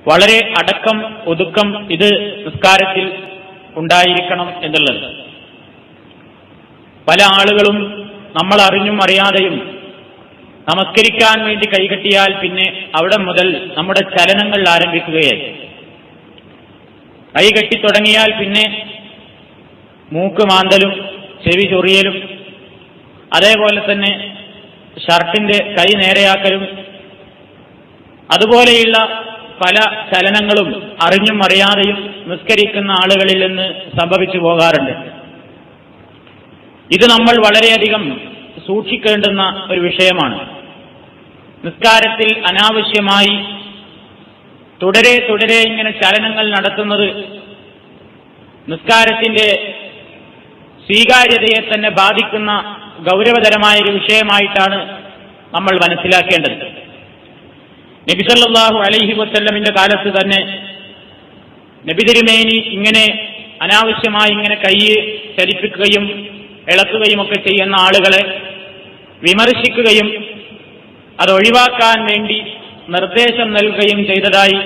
വളരെ അടക്കം ഒതുക്കം ഇത് നിസ്കാരത്തിൽ ഉണ്ടായിരിക്കണം എന്നുള്ളത്. പല ആളുകളും നമ്മൾ അറിഞ്ഞും അറിയാതെയും നമസ്കരിക്കാൻ വേണ്ടി കൈകെട്ടിയാൽ പിന്നെ അവിടെ മുതൽ നമ്മുടെ ചലനങ്ങൾ ആരംഭിക്കുകയായി. കൈകെട്ടി തുടങ്ങിയാൽ പിന്നെ മൂക്ക് മാന്തലും ചെവി ചൊറിയലും അതേപോലെ തന്നെ ഷർട്ടിന്റെ കൈ നേരെയാക്കലും അതുപോലെയുള്ള പല ചലനങ്ങളും അറിഞ്ഞും അറിയാതെയും നിസ്കരിക്കുന്ന ആളുകളിൽ നിന്ന് സംഭവിച്ചു പോകാറുണ്ട്. ഇത് നമ്മൾ വളരെയധികം സൂക്ഷിക്കേണ്ടുന്ന ഒരു വിഷയമാണ്. നിസ്കാരത്തിൽ അനാവശ്യമായി തുടരെ ഇങ്ങനെ ചലനങ്ങൾ നടത്തുന്നത് നിസ്കാരത്തിന്റെ സ്വീകാര്യതയെ തന്നെ ബാധിക്കുന്ന ഗൗരവതരമായ ഒരു വിഷയമായിട്ടാണ് നമ്മൾ മനസ്സിലാക്കേണ്ടത്. നബി സല്ലല്ലാഹു അലൈഹി വസല്ലമിന്റെ കാലത്ത് തന്നെ നബി തിരുമേനി ഇങ്ങനെ അനാവശ്യമായി ഇങ്ങനെ കൈ ചലിപ്പിക്കുകയും ഇളക്കുകയും ഒക്കെ ചെയ്യുന്ന ആളുകളെ വിമർശിക്കുകയും അത് ഒഴിവാക്കാൻ വേണ്ടി നിർദ്ദേശം നൽകുകയും ചെയ്തതായി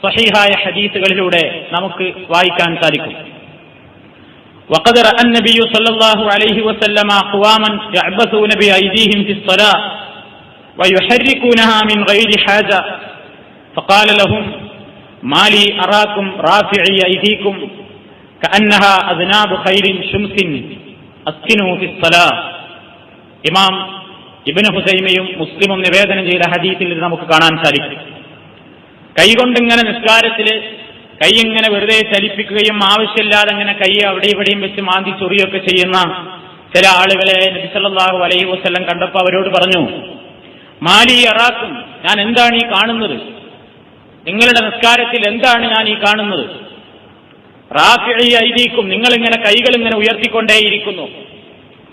സ്വഹീഹായ ഹദീസുകളിലൂടെ നമുക്ക് വായിക്കാൻ സാധിക്കും. وقد رأى النبي صلى الله عليه وسلم أقواما يعبثون بأيديهم في الصلاة ويحركونها من غير حاجة فقال لهم ما لي أراكم رافعي أيديكم كأنها أذناب خيل شمس أسكنوا في الصلاة. ഇമാം ഇബ്നു ഹുസൈമയും മുസ്ലിമും നിവേദനം ചെയ്ത ഹദീസിൽ നമുക്ക് കാണാൻ സാധിക്കും. കൈകൊണ്ടിങ്ങനെ നിസ്കാരത്തിൽ കൈ ഇങ്ങനെ വെറുതെ ചലിപ്പിക്കുകയും ആവശ്യമില്ലാതെ അങ്ങനെ കൈ അവിടെ ഇവിടെയും വെച്ച് മാന്തി ചൊറിയൊക്കെ ചെയ്യുന്ന ചില ആളുകളെ നബി സല്ലല്ലാഹു അലൈഹി വസല്ലം കണ്ടപ്പോൾ അവരോട് പറഞ്ഞു, മാലി അറാക്കും, ഞാൻ എന്താണ് ഈ കാണുന്നത്? നിങ്ങളുടെ നിസ്കാരത്തിൽ എന്താണ് ഞാൻ ഈ കാണുന്നത്? റാഫിഇ ഐദീക്കും, നിങ്ങളിങ്ങനെ കൈകൾ ഇങ്ങനെ ഉയർത്തിക്കൊണ്ടേയിരിക്കുന്നു.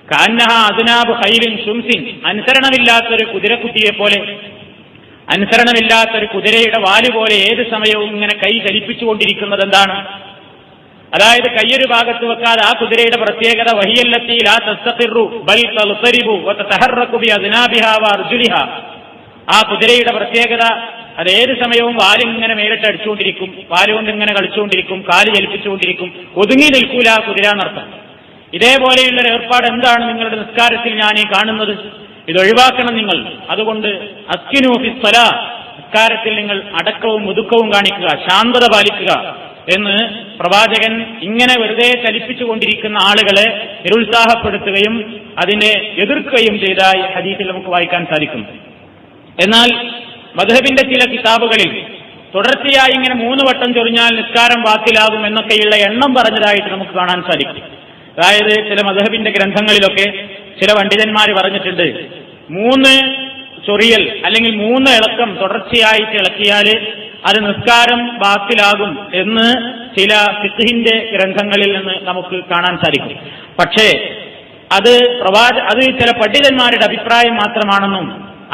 കഅന്നഹ അദ്നാബ് ഖൈലിൻ ശുംസിൻ, അനുസരണമില്ലാത്തൊരു കുതിരക്കുട്ടിയെ പോലെ, അനുസരണമില്ലാത്തൊരു കുതിരയുടെ വാല് പോലെ ഏത് സമയവും ഇങ്ങനെ കൈ ചലിപ്പിച്ചുകൊണ്ടിരിക്കുന്നത് എന്താണ്? അതായത് കയ്യൊരു ഭാഗത്ത് വെക്കാതെ ആ കുതിരയുടെ പ്രത്യേകത വഹിയല്ലത്തി ലാ തസ്തഖിറു ബൽ തൽതരിബു വതതഹറകു ബിഅദ്നാബിഹാ വഅർജുലിഹാ. ആ കുതിരയുടെ പ്രത്യേകത അത് ഏത് സമയവും വാലിങ്ങനെ മേലിട്ട് അടിച്ചുകൊണ്ടിരിക്കും, വാലുകൊണ്ട് ഇങ്ങനെ കളിച്ചുകൊണ്ടിരിക്കും, കാല് ചലിപ്പിച്ചുകൊണ്ടിരിക്കും, ഒതുങ്ങി നിൽക്കൂല ആ കുതിര എന്നർത്ഥം. ഇതേപോലെയുള്ള ഏർപ്പാട് എന്താണ് നിങ്ങളുടെ നിസ്കാരത്തിൽ ഞാൻ ഈ കാണുന്നത്? ഇതൊഴിവാക്കണം നിങ്ങൾ. അതുകൊണ്ട് അസ്കിനു ഫിസ് സ്വലാ, നിസ്കാരത്തിൽ നിങ്ങൾ അടക്കവും ഒതുക്കവും കാണിക്കുക, ശാന്തത പാലിക്കുക എന്ന് പ്രവാചകൻ ഇങ്ങനെ വെറുതെ ചലിപ്പിച്ചുകൊണ്ടിരിക്കുന്ന ആളുകളെ നിരുത്സാഹപ്പെടുത്തുകയും അതിനെ എതിർക്കുകയും ചെയ്തതായി ഹദീസിൽ നമുക്ക് വായിക്കാൻ സാധിക്കും. എന്നാൽ മദ്ഹബിന്റെ ചില കിതാബുകളിൽ തുടർച്ചയായി ഇങ്ങനെ 3 വട്ടം ചൊറിഞ്ഞാൽ നിസ്കാരം ബാത്തിലാകും എന്നൊക്കെയുള്ള എണ്ണം പറഞ്ഞതായിട്ട് നമുക്ക് കാണാൻ സാധിക്കും. അതായത് ചില മദ്ഹബിന്റെ ഗ്രന്ഥങ്ങളിലൊക്കെ ചില പണ്ഡിതന്മാർ പറഞ്ഞിട്ടുണ്ട് 3 ചൊറിയൽ അല്ലെങ്കിൽ 3 ഇളക്കം തുടർച്ചയായിട്ട് ഇളക്കിയാൽ അത് നിസ്കാരം ബാത്തിലാകും എന്ന് ചില ഫിഖ്ഹിന്റെ ഗ്രന്ഥങ്ങളിൽ നിന്ന് നമുക്ക് കാണാൻ സാധിക്കും. പക്ഷേ അത് ചില പണ്ഡിതന്മാരുടെ അഭിപ്രായം മാത്രമാണെന്നും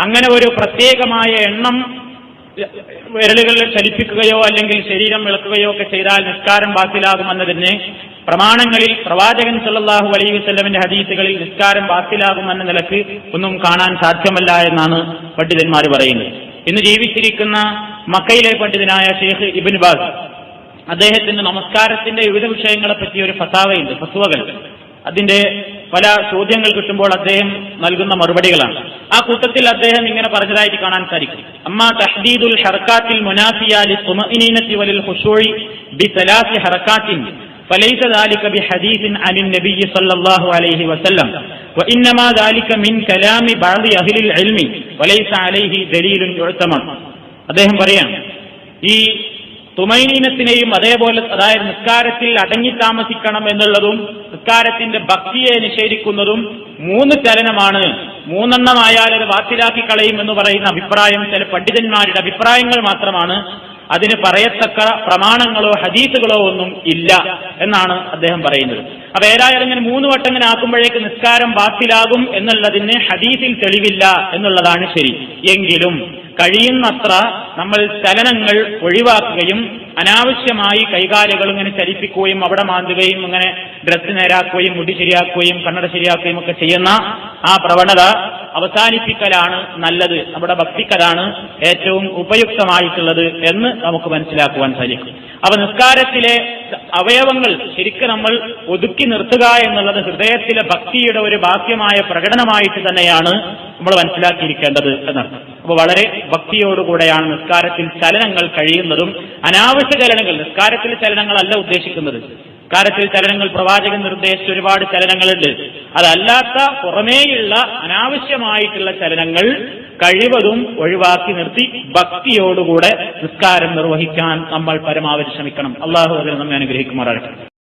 അങ്ങനെ ഒരു പ്രത്യേകമായ എണ്ണം വിരലുകളിൽ ചലിപ്പിക്കുകയോ അല്ലെങ്കിൽ ശരീരം ഇളക്കുകയോ ഒക്കെ ചെയ്താൽ നിസ്കാരം ബാത്തിലാകുമെന്നതിന് പ്രമാണങ്ങളിൽ പ്രവാചകൻ സല്ലല്ലാഹു അലൈഹി വസല്ലമിന്റെ ഹദീസുകളിൽ നിസ്കാരം ബാത്തിലാകുമെന്ന നിലക്ക് ഒന്നും കാണാൻ സാധ്യമല്ല എന്നാണ് പണ്ഡിതന്മാർ പറയുന്നത്. ഇന്ന് ജീവിച്ചിരിക്കുന്ന മക്കയിലെ പണ്ഡിതനായ ഷെയ്ഖ് ഇബ്നു ബാസ്, അദ്ദേഹത്തിന് നമസ്കാരത്തിന്റെ വിവിധ വിഷയങ്ങളെ പറ്റി ഒരു ഫത്വയുണ്ട്, ഫത്വകൾ. അതിന്റെ പല ചോദ്യങ്ങൾ കിട്ടുമ്പോൾ അദ്ദേഹം നൽകുന്ന മറുപടികളാണ്. ആ കൂട്ടത്തിൽ അദ്ദേഹം ഇങ്ങനെ പറഞ്ഞതായിട്ട് കാണാൻ സാധിക്കും. അമ്മാ തഹ്ദീദുൽ ഹർകാത്തിൽ മുനാഫിയ ലിത്ത്മഇനീനത്തി വലിൽ ഖുശൂഇ ബിസലാസി ഹർകാത്തിൻ ഫലൈസ ദാലിക ബിഹദീസിൻ അനിൻ നബിയ്യി സ്വല്ലല്ലാഹു അലൈഹി വസല്ലം വഇന്നമാ ദാലിക മിൻ കലാമി ബഅദി അഹ്ലിൽ ഇൽമി വലൈസ അലൈഹി ദലീലുൻ യുഅ്തമൻ. അദ്ദേഹം പറയാണ്, ഈ തുമൈനീനത്തിനെയും അതേപോലെ അതായത് നിസ്കാരത്തിൽ അടങ്ങി താമസിക്കണം എന്നുള്ളതും നിസ്കാരത്തിന്റെ ഭക്തിയെ നിഷേധിക്കുന്നതും 3 ചലനമാണ്, 3 എണ്ണമായാൽ അത് ബാത്തിലാക്കി കളയും എന്ന് പറയുന്ന അഭിപ്രായം ചില പണ്ഡിതന്മാരുടെ അഭിപ്രായങ്ങൾ മാത്രമാണ്. അതിന് പറയത്തക്ക പ്രമാണങ്ങളോ ഹദീസുകളോ ഒന്നും ഇല്ല എന്നാണ് അദ്ദേഹം പറയുന്നത്. അപ്പൊ ഏതായാലും ഇങ്ങനെ 3 വട്ടം ഇങ്ങനെ ആക്കുമ്പോഴേക്ക് നിസ്കാരം ബാത്തിലാകും എന്നുള്ളതിന് ഹദീസിൽ തെളിവില്ല എന്നുള്ളതാണ് ശരി. എങ്കിലും കഴിയുന്നത്ര നമ്മൾ ചലനങ്ങൾ ഒഴിവാക്കുകയും അനാവശ്യമായി കൈകാലുകൾ ഇങ്ങനെ ചലിപ്പിക്കുകയും അവിടെ മാന്തുകയും ഇങ്ങനെ ഡ്രസ്സ് നേരാക്കുകയും മുടി ശരിയാക്കുകയും കണ്ണട ശരിയാക്കുകയും ഒക്കെ ചെയ്യുന്ന ആ പ്രവണത അവസാനിപ്പിക്കലാണ് നല്ലത്, നമ്മുടെ ഭക്തിക്കതാണ് ഏറ്റവും ഉപയുക്തമായിട്ടുള്ളത് എന്ന് നമുക്ക് മനസ്സിലാക്കുവാൻ സാധിക്കും. അപ്പൊ നിസ്കാരത്തിലെ അവയവങ്ങൾ ശരിക്കും നമ്മൾ ഒതുക്കി നിർത്തുക എന്നുള്ളത് ഹൃദയത്തിലെ ഭക്തിയുടെ ഒരു ബാഹ്യമായ പ്രകടനമായിട്ട് തന്നെയാണ് നമ്മൾ മനസ്സിലാക്കിയിരിക്കേണ്ടത് എന്നർത്ഥം. അപ്പൊ വളരെ ഭക്തിയോടുകൂടെയാണ് നിസ്കാരത്തിൽ ചലനങ്ങൾ കഴിയുന്നതും. അനാവശ്യ ചലനങ്ങൾ, നിസ്കാരത്തിലെ ചലനങ്ങളല്ല ഉദ്ദേശിക്കുന്നത്. നിസ്കാരത്തിൽ ചലനങ്ങൾ പ്രവാചകൻ നിർദ്ദേശിച്ച ഒരുപാട് ചലനങ്ങളുണ്ട്. അതല്ലാത്ത പുറമേയുള്ള അനാവശ്യമായിട്ടുള്ള ചലനങ്ങൾ കഴിവതും ഒഴിവാക്കി നിർത്തി ഭക്തിയോടുകൂടെ നിസ്കാരം നിർവഹിക്കാൻ നമ്മൾ പരമാവധി ശ്രമിക്കണം. അള്ളാഹു അതിനെ നമ്മെ അനുഗ്രഹിക്കുമാറാകട്ടെ.